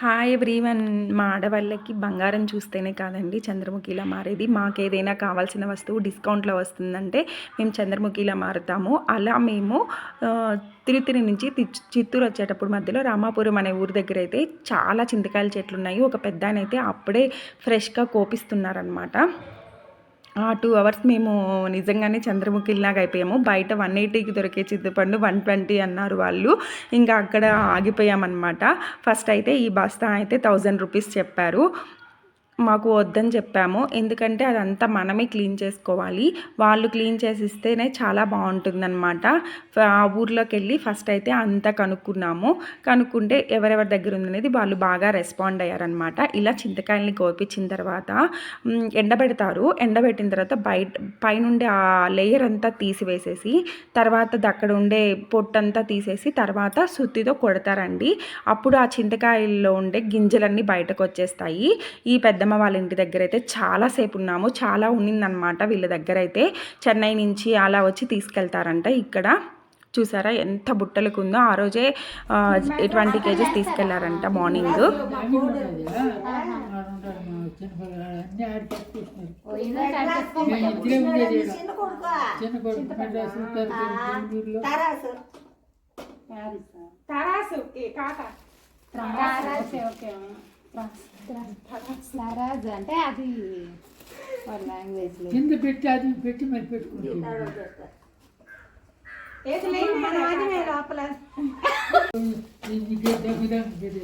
Hi everyone. మా ఆడవాళ్ళకి బంగారం చూస్తేనే కాదండి చంద్రముఖిలా మారేది. మాకేదైనా కావాల్సిన వస్తువు డిస్కౌంట్లో వస్తుందంటే మేము చంద్రముఖిలా మారుతాము. అలా మేము తిరుతిరి నుంచి చిత్తూరు వచ్చేటప్పుడు మధ్యలో రామాపురం అనే ఊరి దగ్గర అయితే చాలా చింతకాయల చెట్లు ఉన్నాయి. ఒక పెద్ద ఆయన అయితే అప్పుడే ఫ్రెష్గా కోపిస్తున్నారనమాట. 2 అవర్స్ మేము నిజంగానే చంద్రముఖిలాగా అయిపోయాము. బయట 180కి దొరికే చింతపండు 120 అన్నారు వాళ్ళు. ఇంకా అక్కడ ఆగిపోయామన్నమాట. ఫస్ట్ అయితే ఈ బస్తా అయితే 1000 రూపీస్ చెప్పారు. మాకు వద్దని చెప్పాము. ఎందుకంటే అదంతా మనమే క్లీన్ చేసుకోవాలి. వాళ్ళు క్లీన్ చేసి ఇస్తేనే చాలా బాగుంటుందన్నమాట. ఆ ఊర్లోకి వెళ్ళి ఫస్ట్ అయితే అంతా కనుక్కుంటే ఎవరెవరి దగ్గర ఉందనేది వాళ్ళు బాగా రెస్పాండ్ అయ్యారనమాట. ఇలా చింతకాయల్ని కోపించిన తర్వాత ఎండబెడతారు. ఎండబెట్టిన తర్వాత పైనుండి ఆ లేయర్ అంతా తీసివేసేసి తర్వాత అక్కడ ఉండే పొట్టంతా తీసేసి తర్వాత సుత్తితో కొడతారండి. అప్పుడు ఆ చింతకాయల్లో ఉండే గింజలన్నీ బయటకు వచ్చేస్తాయి. ఈ పెద్దమ్మ వాళ్ళ ఇంటి దగ్గర అయితే చాలాసేపు ఉన్నాము. చాలా ఉన్నిందనమాట. వీళ్ళ దగ్గర అయితే చెన్నై నుంచి అలా వచ్చి తీసుకెళ్తారంట. ఇక్కడ చూసారా ఎంత బుట్టలకు ఉందో. ఆ రోజే 20 కేజెస్ తీసుకెళ్లారంట మార్నింగ్. అంటే అది లాంగ్వేజ్ కింద పెట్టి అది పెట్టి మరి పెట్టుకుంటారు.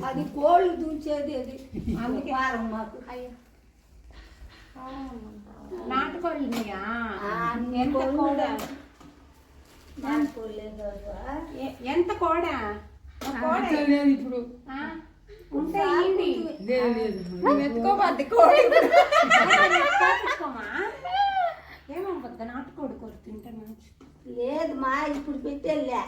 అది కోళ్ళు దూచేది అది అందుకే మాకు నాటుకోళ్ళు ఎంత కోడ ఇప్పుడు ఉంటే ఏమవుద్ద నాటుకోడి కూర తింటాను లేదు మా ఇప్పుడు పెట్టేళ్ళా.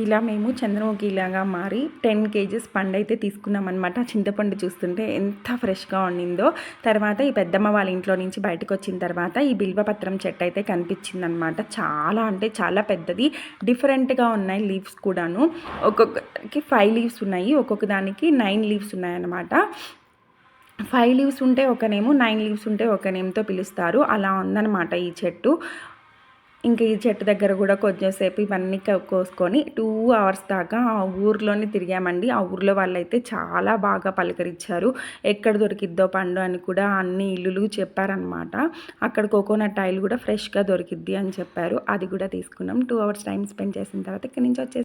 ఇలా మేము చంద్రముఖిలాగా మారి 10 కేజెస్ పండు అయితే తీసుకున్నామన్నమాట. చింతపండు చూస్తుంటే ఎంత ఫ్రెష్గా ఉండిందో. తర్వాత ఈ పెద్దమ్మ వాళ్ళ ఇంట్లో నుంచి బయటకు వచ్చిన తర్వాత ఈ బిల్వపత్రం చెట్టు అయితే కనిపించిందనమాట. చాలా అంటే చాలా పెద్దది. డిఫరెంట్గా ఉన్నాయి లీవ్స్ కూడాను. ఒక్కొక్కరికి 5 లీవ్స్ ఉన్నాయి, ఒక్కొక్క దానికి 9 లీవ్స్ ఉన్నాయన్నమాట. 5 లీవ్స్ ఉంటే ఒక నేము, 9 లీవ్స్ ఉంటే ఒక నేమ్తో పిలుస్తారు. అలా ఉందన్నమాట ఈ చెట్టు. ఇంకా ఈ చెట్టు దగ్గర కూడా కొంచెంసేపు ఇవన్నీ కోసుకొని 2 అవర్స్ దాకా ఆ ఊర్లోనే తిరిగామండి. ఆ ఊర్లో వాళ్ళైతే చాలా బాగా పలకరించారు. ఎక్కడ దొరికిద్దో పండు అని కూడా అన్ని ఇల్లులు చెప్పారనమాట. అక్కడ కోకోనట్ ఆయిల్ కూడా ఫ్రెష్గా దొరికిద్ది అని చెప్పారు. అది కూడా తీసుకున్నాం. 2 అవర్స్ టైం స్పెండ్ చేసిన తర్వాత ఇక్కడి నుంచి వచ్చేసి